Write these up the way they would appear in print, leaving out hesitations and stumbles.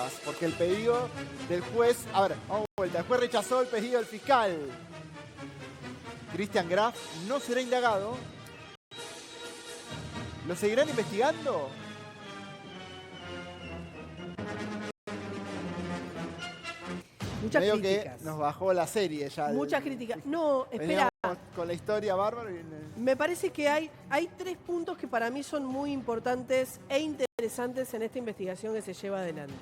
pruebas, porque el pedido del juez... A ver, vamos de vuelta. El juez rechazó el pedido del fiscal. Christian Graf no será indagado. ¿Lo seguirán investigando? Muchas Creo críticas. que nos bajó la serie ya. Muchas críticas. No, espera. Veníamos con la historia bárbara. Me parece que hay 3 puntos que para mí son muy importantes e interesantes en esta investigación que se lleva adelante.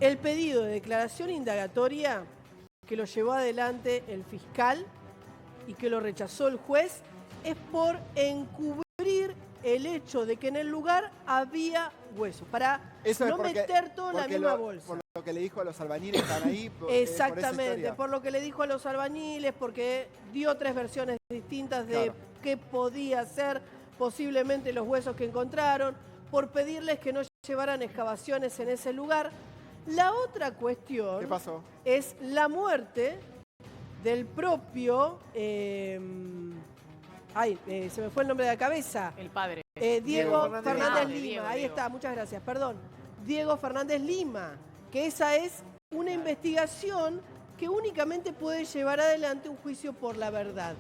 El pedido de declaración indagatoria que lo llevó adelante el fiscal y que lo rechazó el juez es por encubrir el hecho de que en el lugar había huesos, para no meter todo en la misma bolsa. Por lo que le dijo a los albañiles que están ahí. Exactamente, por lo que le dijo a los albañiles, porque dio 3 versiones distintas de qué podía ser posiblemente los huesos que encontraron, por pedirles que no llevaran excavaciones en ese lugar. La otra cuestión ¿Qué pasó? es la muerte del propio... se me fue el nombre de la cabeza. El padre. Diego Fernández Lima. Diego. Ahí está, muchas gracias, perdón. Diego Fernández Lima, que esa es una investigación que únicamente puede llevar adelante un juicio por la verdad.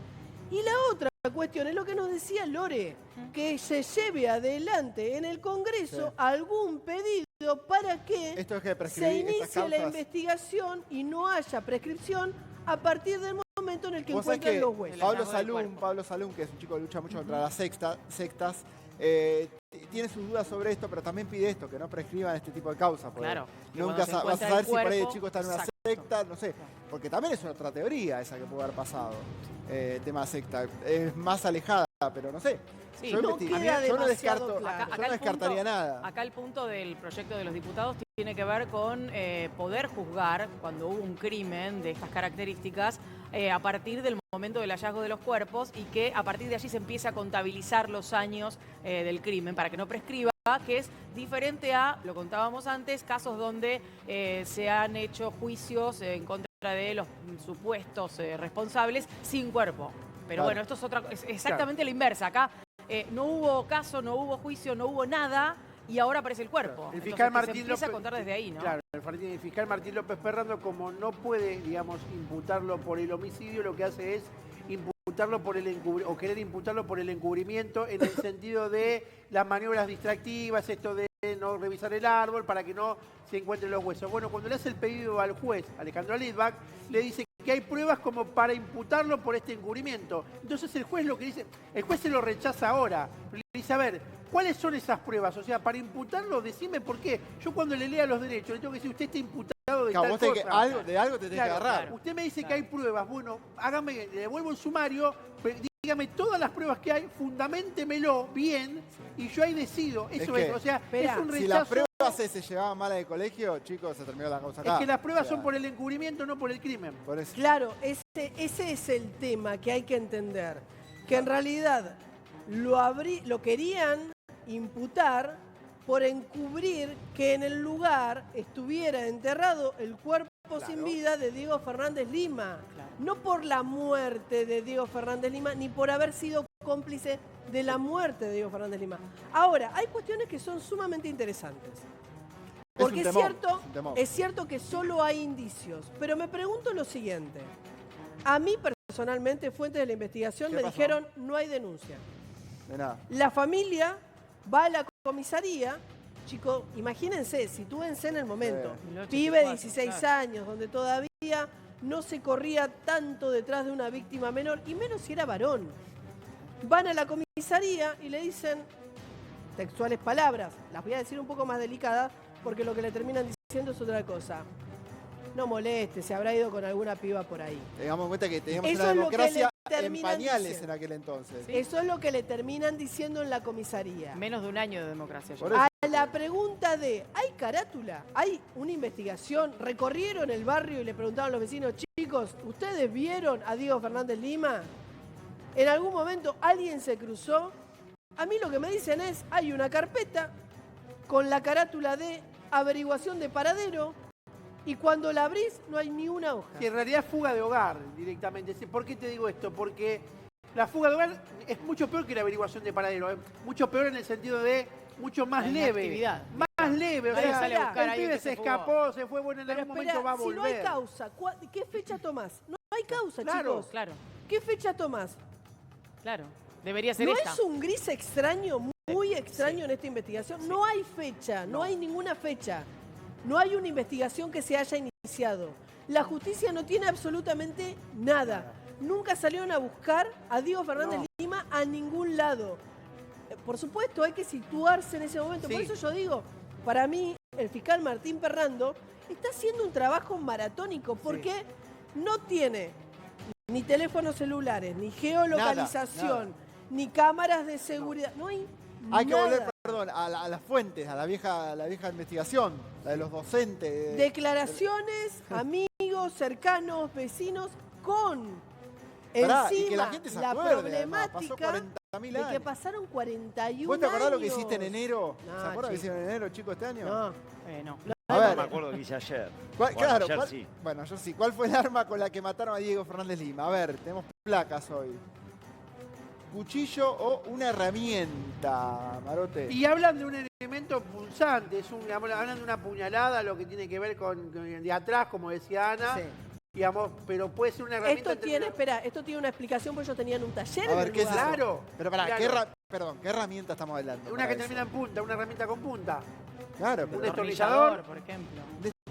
Y la otra cuestión es lo que nos decía Lore, que se lleve adelante en el Congreso algún pedido para que se inicie la investigación y no haya prescripción a partir del momento en el que encuentren los huesos. Pablo Salum, que es un chico que lucha mucho contra las sectas, tiene sus dudas sobre esto, pero también pide esto, que no prescriban este tipo de causas. Claro. Nunca vas a saber si por ahí el chico está en una secta, no sé. Porque también es otra teoría esa que puede haber pasado. Tema secta. Es más alejada, pero no sé. Sí, yo no descartaría nada. Acá el punto del proyecto de los diputados tiene que ver con poder juzgar cuando hubo un crimen de estas características a partir del momento del hallazgo de los cuerpos y que a partir de allí se empiece a contabilizar los años del crimen para que no prescriba, que es diferente a, lo contábamos antes, casos donde se han hecho juicios en contra de los supuestos responsables sin cuerpo. Pero bueno, esto es exactamente la inversa. Acá no hubo caso, no hubo juicio, no hubo nada y ahora aparece el cuerpo. El fiscal Entonces, Martín se empieza López, a contar desde ahí, ¿no? Claro, el fiscal Martín López Perrando, como no puede, digamos, imputarlo por el homicidio, lo que hace es imputarlo por el o querer imputarlo por el encubrimiento en el sentido de las maniobras distractivas, esto de no revisar el árbol para que no se encuentren los huesos. Bueno, cuando le hace el pedido al juez, Alejandro Lidbach, le dice que hay pruebas como para imputarlo por este encubrimiento. Entonces el juez lo que dice, el juez se lo rechaza ahora. Le dice, a ver, ¿cuáles son esas pruebas? O sea, para imputarlo, decime por qué. Yo cuando le lea los derechos, le tengo que decir, usted está imputado de tal cosa. De algo te tenés que agarrar. Usted me dice que hay pruebas. Bueno, le devuelvo el sumario, dígame todas las pruebas que hay, fundamentemelo bien y yo ahí decido. Eso es, o sea, es un rechazo. Si las pruebas se llevaban mal al colegio, chicos, se terminó la causa acá. Es que las pruebas son por el encubrimiento, no por el crimen. Por eso. Claro, ese es el tema que hay que entender. Que en realidad lo querían imputar por encubrir que en el lugar estuviera enterrado el cuerpo sin vida de Diego Fernández Lima. No por la muerte de Diego Fernández Lima, ni por haber sido cómplice de la muerte de Diego Fernández Lima. Ahora, hay cuestiones que son sumamente interesantes. Porque es cierto que solo hay indicios, pero me pregunto lo siguiente. A mí personalmente, fuentes de la investigación me dijeron no hay denuncia. De nada. La familia va a la comisaría. Chicos, imagínense, sitúense en el momento. Pibe de 16 años, donde todavía no se corría tanto detrás de una víctima menor, y menos si era varón. Van a la comisaría y le dicen textuales palabras. Las voy a decir un poco más delicadas, porque lo que le terminan diciendo es otra cosa. No moleste, se habrá ido con alguna piba por ahí. Tengamos en cuenta que teníamos una democracia en pañales en aquel entonces. ¿Sí? Eso es lo que le terminan diciendo en la comisaría. Menos de un año de democracia. A la pregunta de, ¿hay carátula? ¿Hay una investigación? ¿Recorrieron el barrio y le preguntaron a los vecinos, chicos, ¿ustedes vieron a Diego Fernández Lima? ¿En algún momento alguien se cruzó? A mí lo que me dicen es, hay una carpeta con la carátula de averiguación de paradero, y cuando la abrís no hay ni una hoja. Que en realidad es fuga de hogar directamente. ¿Por qué te digo esto? Porque la fuga de hogar es mucho peor que la averiguación de paradero. Es mucho peor en el sentido de mucho más leve. Más más leve. O Nadie sea, sale a buscar a el alguien pibe que se se fugó. escapó, se fue, bueno, en Pero algún espera, momento va a si no hay volver. causa, ¿qué fecha tomás? No hay causa, Claro, chicos. Claro, ¿Qué fecha tomás? claro. Debería ser ¿No esta. es un gris extraño, muy extraño en esta investigación? No hay fecha, no hay ninguna fecha. No hay una investigación que se haya iniciado. La justicia no tiene absolutamente nada. Nunca salieron a buscar a Diego Fernández Lima a ningún lado. Por supuesto, hay que situarse en ese momento. Por Sí. eso yo digo, para mí, el fiscal Martín Perrando está haciendo un trabajo maratónico porque no tiene ni teléfonos celulares, ni geolocalización, ni cámaras de seguridad. No hay Hay que nada. volver, perdón, a las fuentes, a la vieja investigación, la de los docentes. Declaraciones, amigos, cercanos, vecinos, con Pará, y encima que la gente se la acuerde, además, pasó problemática 40.000 de que años. pasaron 41 ¿Vos te acordás lo que años? hiciste en enero? No, ¿Se acuerdan lo que chico. hicieron en enero, chicos, este año? No. No. A No ver, me acuerdo que hice ayer. ¿cuál- Bueno, claro, ayer cuál- sí. bueno, yo sí. ¿Cuál fue el arma con la que mataron a Diego Fernández Lima? A ver, tenemos placas hoy. ¿Cuchillo o una herramienta, Marote? Y hablan de un elemento punzante, hablan de una puñalada, lo que tiene que ver con de atrás, como decía Ana, Sí. digamos, pero puede ser una herramienta. Esto tiene, espera, esto tiene una explicación porque ellos tenían un taller A en ver, el ¿qué es lugar. eso? Claro. Pero pará, Claro. ¿qué herramienta estamos hablando? Una para que eso? termina en punta, una herramienta con punta. Claro, Un pero, destornillador. por ejemplo.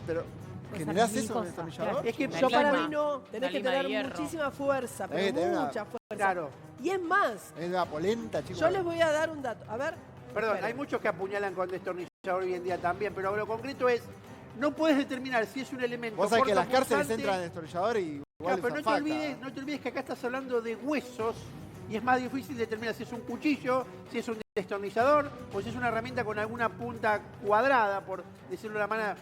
pero Cosas ¿generás mil eso con el cosas, destornillador? claro. Es que Una Yo para lima. mí no, tenés Una que lima de tener hierro. muchísima fuerza, Tenés que pero tener mucha fuerza. Claro. Y es más, Es una polenta, chicos. yo les voy a dar un dato. A ver. Perdón, esperen. hay muchos que apuñalan con destornillador hoy en día también, pero lo concreto es, no puedes determinar si es un elemento. Vos sabés que las cárceles cortopunzante. entran en destornillador y igual Claro, pero usan no faca. no te olvides que acá estás hablando de huesos y es más difícil determinar si es un cuchillo, si es un destornillador o si es una herramienta con alguna punta cuadrada, por decirlo de la manera,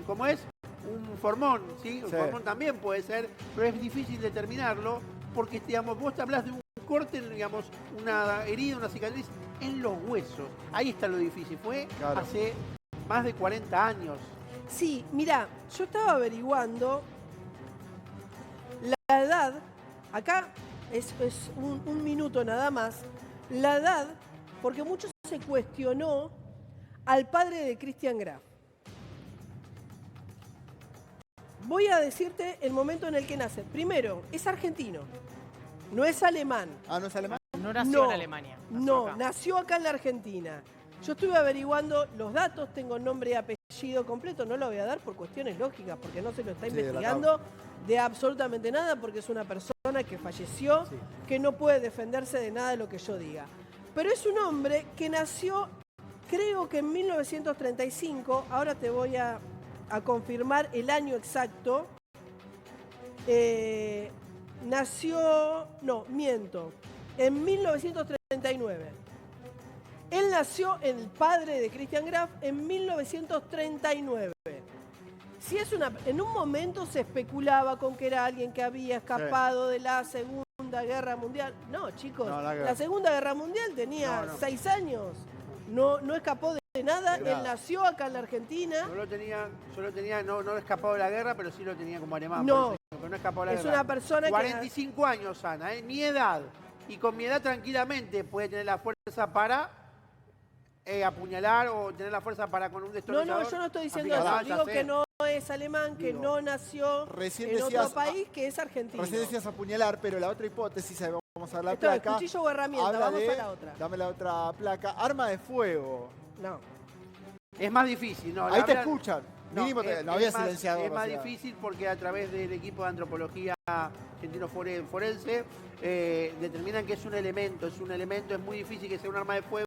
¿cómo es? Un formón, ¿sí? Un Sí. formón también puede ser, pero es difícil determinarlo porque, digamos, vos te hablas de un corte, digamos, una herida, una cicatriz en los huesos. Ahí está lo difícil. Fue Claro. hace más de 40 años. Sí, mira, yo estaba averiguando la edad, acá es un minuto nada más, la edad, porque mucho se cuestionó al padre de Christian Graf. Voy a decirte el momento en el que nace. Primero, es argentino, no es alemán. Ah, ¿no es alemán? No nació en Alemania. No, nació acá en la Argentina. Yo estuve averiguando los datos, tengo nombre y apellido completo, no lo voy a dar por cuestiones lógicas, porque no se lo está Sí, de la investigando de absolutamente nada, porque es una persona que falleció, que no puede defenderse de nada de lo que yo diga. Pero es un hombre que nació, creo que en 1935, ahora te voy a confirmar el año exacto. Nació, no, miento, en 1939. Él nació, el padre de Christian Graf, en 1939. Si es en un momento se especulaba con que era alguien que había escapado de la Segunda Guerra Mundial. No, chicos, No, la Segunda Guerra Mundial tenía 6 años. No escapó de nada. Claro. Él nació acá en la Argentina. No escapado de la guerra, pero sí lo tenía como alemán. No. por eso digo que no escapado de la Es guerra. una persona que 45 años, Ana, mi edad. Y con mi edad tranquilamente puede tener la fuerza para apuñalar o tener la fuerza para con un No, destornillador. yo no estoy diciendo aplicar. eso. Digo que no es alemán, que Digo, no nació recién en decías- otro país, que es argentino. Recién decías apuñalar, pero la otra hipótesis, ahí vamos a ver la Esto es placa. cuchillo o herramienta, habla vamos de- a la otra. Dame la otra placa. Arma de fuego. No. Es más difícil, ¿no? Ahí te Hablan- escuchan. No, Mínimo no había silenciador. Es más o sea. difícil porque a través del equipo de antropología argentino forense determinan que es un elemento, es muy difícil que sea un arma de fuego,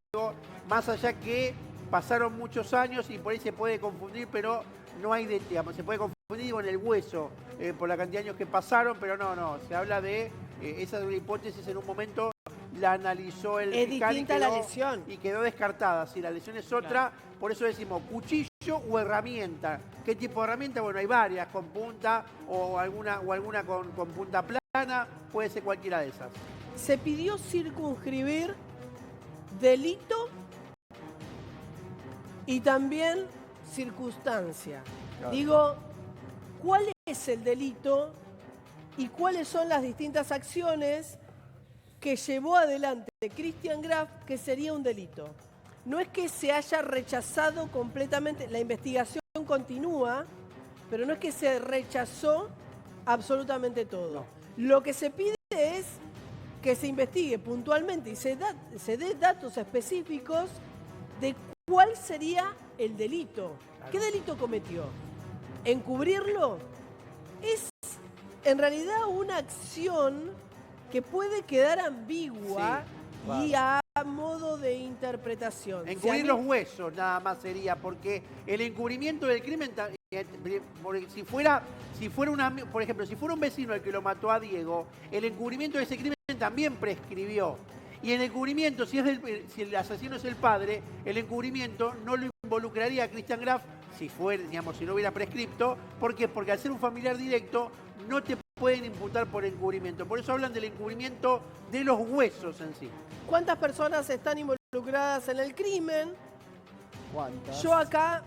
más allá que pasaron muchos años y por ahí se puede confundir, pero no hay digamos, se puede confundir con el hueso por la cantidad de años que pasaron, pero no, se habla de esa es una hipótesis en un momento. La analizó el Es fiscal distinta la lesión. y quedó descartada. Si la lesión es otra, por eso decimos cuchillo o herramienta. ¿Qué tipo de herramienta? Bueno, hay varias, con punta o alguna con punta plana, puede ser cualquiera de esas. Se pidió circunscribir delito y también circunstancia. Claro. Digo, ¿cuál es el delito y cuáles son las distintas acciones que llevó adelante Christian Graf que sería un delito? no es que se haya rechazado completamente, la investigación continúa, pero no es que se rechazó absolutamente todo. Lo que se pide es que se investigue puntualmente y se dé datos específicos de cuál sería el delito. ¿Qué delito cometió? ¿Encubrirlo? Es en realidad una acción que puede quedar ambigua y a modo de interpretación. Encubrir los huesos nada más sería, porque el encubrimiento del crimen, si fuera por ejemplo, si fuera un vecino el que lo mató a Diego, el encubrimiento de ese crimen también prescribió. Y el encubrimiento, si el asesino es el padre, el encubrimiento no lo involucraría a Christian Graf si no hubiera prescripto. ¿Por qué? Porque al ser un familiar directo no te pueden imputar por encubrimiento. Por eso hablan del encubrimiento de los huesos en sí. ¿Cuántas personas están involucradas en el crimen? ¿Cuántas? Yo acá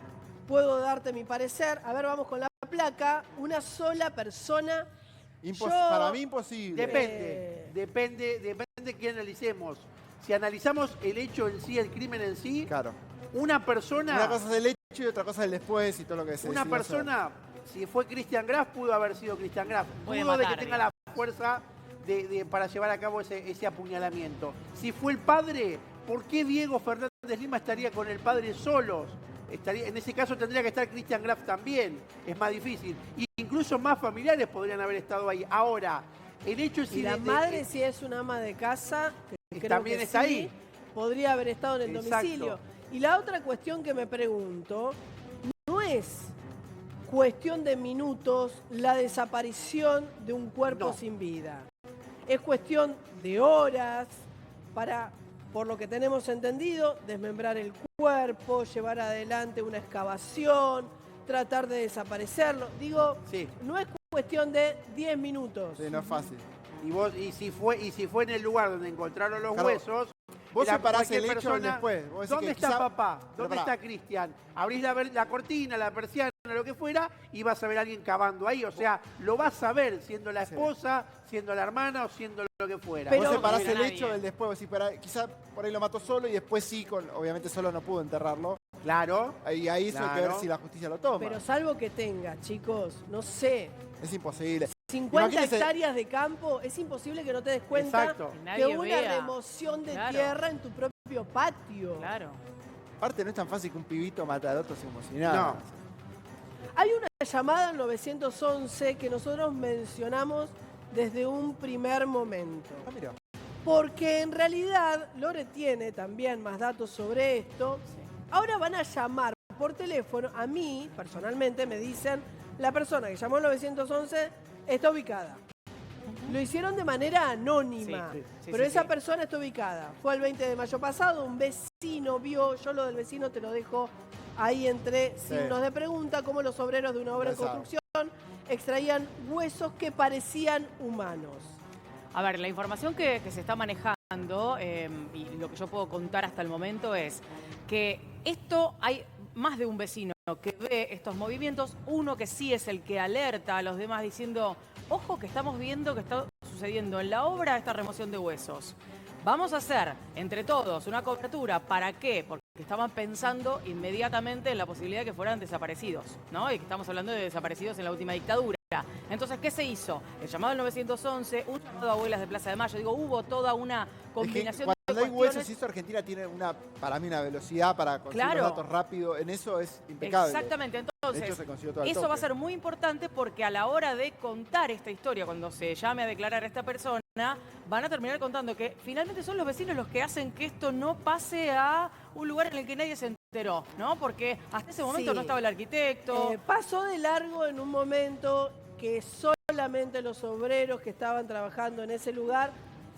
puedo darte mi parecer. A ver, vamos con la placa. Una sola persona. Para mí imposible. Depende de qué analicemos. Si analizamos el hecho en sí, el crimen en sí, Claro. una persona... Una cosa es el hecho y otra cosa es el después y todo lo que se Una decidió hacer. persona, si fue Christian Graf, pudo haber sido Christian Graf. Puede Dudo de matar, que tenga la fuerza para llevar a cabo ese apuñalamiento. Si fue el padre, ¿por qué Diego Fernández Lima estaría con el padre solos? En ese caso tendría que estar Christian Graf también. Es más difícil. Y incluso más familiares podrían haber estado ahí. Ahora, el hecho es... Y la madre, si es una ama de casa, que creo también que está sí, ahí. podría haber estado en el Exacto. domicilio. Y la otra cuestión que me pregunto, no es cuestión de minutos la desaparición de un cuerpo No. sin vida. Es cuestión de horas para, por lo que tenemos entendido, desmembrar el cuerpo, llevar adelante una excavación, tratar de desaparecerlo. Digo, Sí. no es cuestión de 10 minutos. Sí, no es fácil. Y si fue en el lugar donde encontraron los Claro. huesos... Vos separás cualquier el hecho del después. Vos decís ¿Dónde que está quizá- papá? Pero ¿Dónde pará. está Cristian? Abrís la cortina, la persiana, lo que fuera, y vas a ver a alguien cavando ahí. O sea, lo vas a ver siendo la Sí. esposa, siendo la hermana o siendo lo que fuera. Pero- Vos separás no hubiera el nadie. hecho del después. Vos decís, quizá por ahí lo mató solo y después sí, obviamente solo no pudo enterrarlo. Claro. Ahí eso hay que ver Claro. si la justicia lo toma. Pero salvo que tenga, chicos, no sé, Es imposible. 50 Imagínense- hectáreas de campo, es imposible que no te des cuenta Exacto. Que que nadie hubo una vea. remoción de Claro. tierra en tu propio patio. Claro. Aparte no es tan fácil que un pibito mate al otro como si nada. No. Hay una llamada al 911 que nosotros mencionamos desde un primer momento. Ah, mira. Porque en realidad, Lore tiene también más datos sobre esto. Ahora van a llamar por teléfono. A mí, personalmente, me dicen, la persona que llamó al 911 está ubicada. Lo hicieron de manera anónima, Sí, sí, sí, pero sí, esa sí. persona está ubicada. Fue el 20 de mayo pasado, un vecino vio, yo lo del vecino te lo dejo ahí entre signos de pregunta, como los obreros de una obra en Pesado. construcción extraían huesos que parecían humanos. A ver, la información que se está manejando y lo que yo puedo contar hasta el momento es que hay más de un vecino que ve estos movimientos, uno que sí es el que alerta a los demás diciendo, ojo que estamos viendo que está sucediendo en la obra esta remoción de huesos. Vamos a hacer entre todos una cobertura. ¿Para qué? Porque estaban pensando inmediatamente en la posibilidad de que fueran desaparecidos, ¿no? Y que estamos hablando de desaparecidos en la última dictadura. Entonces, ¿qué se hizo? El llamado al 911, un llamado a abuelas de Plaza de Mayo. Digo, hubo toda una combinación es que de cuando hay cuestiones. huesos, y eso Argentina tiene para mí una velocidad para conseguir Claro. los datos rápido. En eso es impecable. Exactamente, De hecho, entonces, se consiguió todo al eso toque. va a ser muy importante porque a la hora de contar esta historia, cuando se llame a declarar a esta persona, van a terminar contando que finalmente son los vecinos los que hacen que esto no pase a un lugar en el que nadie se enteró, ¿no? Porque hasta ese momento Sí. no estaba el arquitecto. Pasó de largo en un momento que solamente los obreros que estaban trabajando en ese lugar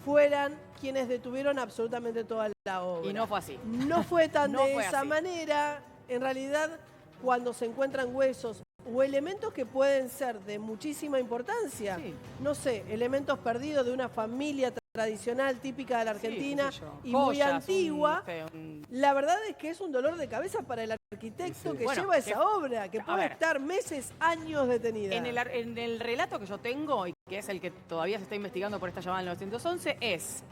fueran quienes detuvieron absolutamente toda la obra. Y no fue así. No fue tan No de fue esa así. manera. En realidad, cuando se encuentran huesos o elementos que pueden ser de muchísima importancia, Sí. no sé, elementos perdidos de una familia tradicional típica de la Argentina Sí, qué sé yo. y muy Joyas, antigua, un- la verdad es que es un dolor de cabeza para el arquitecto Sí. que Bueno, lleva esa que- obra, que a puede ver. estar meses, años detenida. En el relato que yo tengo, y que es el que todavía se está investigando por esta llamada del 911, es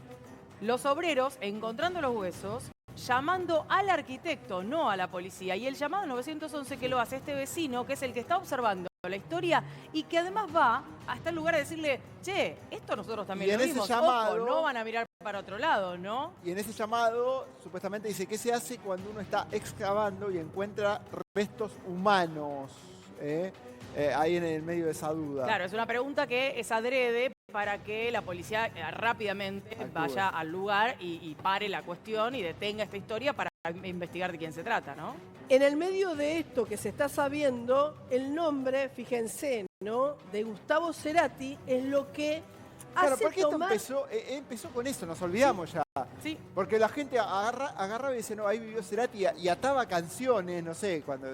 los obreros encontrando los huesos llamando al arquitecto, no a la policía. Y el llamado 911 que lo hace este vecino, que es el que está observando la historia y que además va hasta el lugar a decirle, che, esto nosotros también lo vimos, ojo, no van a mirar para otro lado, ¿no? Y en ese llamado, supuestamente dice, ¿qué se hace cuando uno está excavando y encuentra restos humanos? Ahí en el medio de esa duda. Claro, es una pregunta que es adrede para que la policía rápidamente vaya al lugar y pare la cuestión y detenga esta historia para investigar de quién se trata, ¿no? En el medio de esto que se está sabiendo, el nombre, fíjense, ¿no?, de Gustavo Cerati es lo que Claro, hace porque esto tomar... empezó con eso, nos olvidamos ya. Sí. Porque la gente agarraba y dice, no, ahí vivió Cerati y ataba canciones, no sé, cuando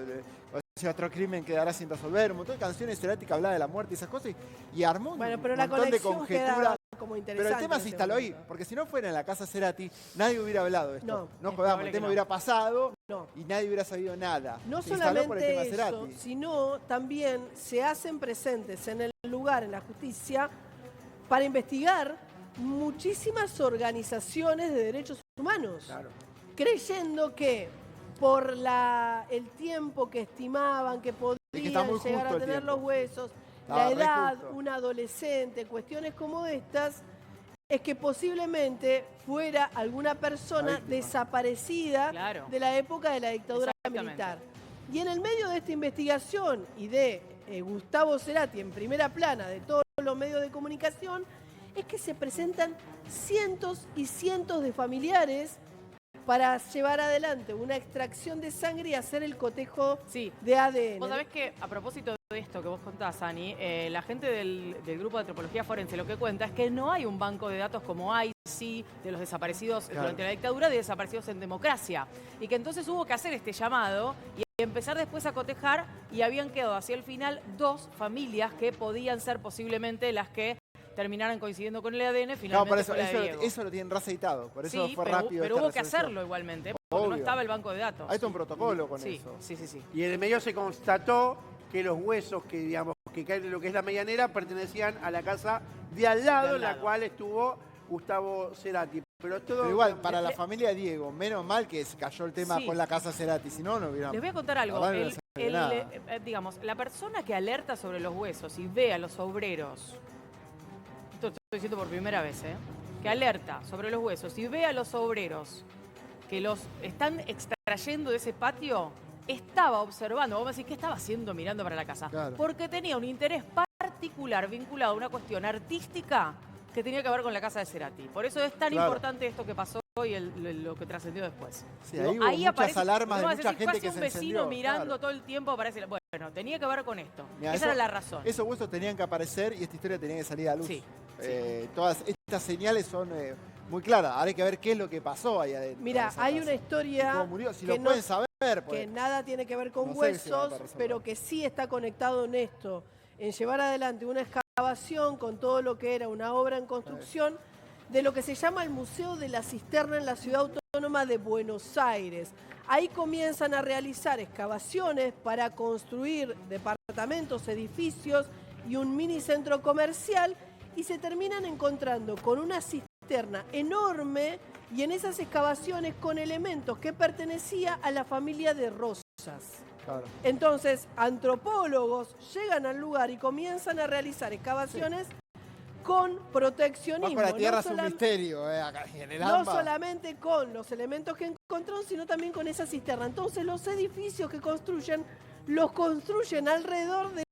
otro crimen quedará sin resolver, un montón de canciones de Cerati que hablaba de la muerte y esas cosas, y armó un pero la montón de conexión conjeturas. queda como interesante. Pero el tema en se ese instaló ahí, momento. porque si no fuera en la casa Cerati, nadie hubiera hablado de esto. No es jodamos, probable el que tema no. hubiera pasado No. y nadie hubiera sabido nada. No Se instaló por el tema solamente eso, Cerati. sino también se hacen presentes en el lugar, en la justicia, para investigar muchísimas organizaciones de derechos humanos, Claro. creyendo que por el tiempo que estimaban que podían está muy llegar a justo el tener tiempo. los huesos, Estaba la re edad, justo. un adolescente, cuestiones como estas, es que posiblemente fuera alguna persona La víctima. desaparecida Claro. de la época de la dictadura Exactamente. militar. Y en el medio de esta investigación y de Gustavo Cerati en primera plana de todos los medios de comunicación, es que se presentan cientos y cientos de familiares para llevar adelante una extracción de sangre y hacer el cotejo Sí. de ADN. Vos sabés que, a propósito de esto que vos contás, Ani, la gente del grupo de antropología forense lo que cuenta es que no hay un banco de datos como hay, sí, de los desaparecidos durante la dictadura, de desaparecidos en democracia. Y que entonces hubo que hacer este llamado y empezar después a cotejar y habían quedado hacia el final 2 familias que podían ser posiblemente las que terminaran coincidiendo con el ADN, finalmente No, por eso, fue la de Diego. eso lo tienen reaceitado, por eso Sí, fue pero, rápido. pero esta hubo que resolución. hacerlo igualmente, porque no Obvio. estaba el banco de datos. Hay todo un protocolo con Sí, eso. sí, sí, sí. Y en el medio se constató que los huesos que, digamos, que caen en lo que es la medianera pertenecían a la casa de al lado, en la cual estuvo Gustavo Cerati. Pero todo. Pero igual, para la familia de Diego, menos mal que se cayó el tema Sí. con la casa Cerati, si no, no hubiera... Les voy a contar algo. La verdad no sabe nada. Digamos, la persona que alerta sobre los huesos y ve a los obreros, esto lo estoy diciendo por primera vez, que alerta sobre los huesos y ve a los obreros que los están extrayendo de ese patio, estaba observando, vamos a decir, ¿qué estaba haciendo mirando para la casa? Claro. Porque tenía un interés particular vinculado a una cuestión artística que tenía que ver con la casa de Cerati. Por eso es tan Claro. importante esto que pasó y lo que trascendió después. Sí, ahí hubo muchas aparece- alarmas de vos vas a mucha decir, gente fue que se un vecino encendió. mirando claro. todo el tiempo, aparece. Bueno, tenía que ver con esto. Mirá, Esa eso- era la razón. Esos huesos tenían que aparecer y esta historia tenía que salir a luz. Sí, Todas estas señales son muy claras. Ahora hay que ver qué es lo que pasó ahí adentro. Mira, en esa hay casa. una ¿Y historia cómo murió? Si que lo no- pueden saber, pues. que nada tiene que ver con No sé si se va a huesos, resolver. pero que sí está conectado en esto, en llevar adelante una excavación con todo lo que era una obra en construcción de lo que se llama el Museo de la Cisterna en la Ciudad Autónoma de Buenos Aires. Ahí comienzan a realizar excavaciones para construir departamentos, edificios y un mini centro comercial y se terminan encontrando con una cisterna enorme y en esas excavaciones con elementos que pertenecía a la familia de Rosas. Claro. Entonces, antropólogos llegan al lugar y comienzan a realizar excavaciones con proteccionismo. Bajo la tierra no es un solam- misterio, acá en el no AMBA. solamente con los elementos que encontraron, sino también con esa cisterna. Entonces, los edificios que construyen, los construyen alrededor de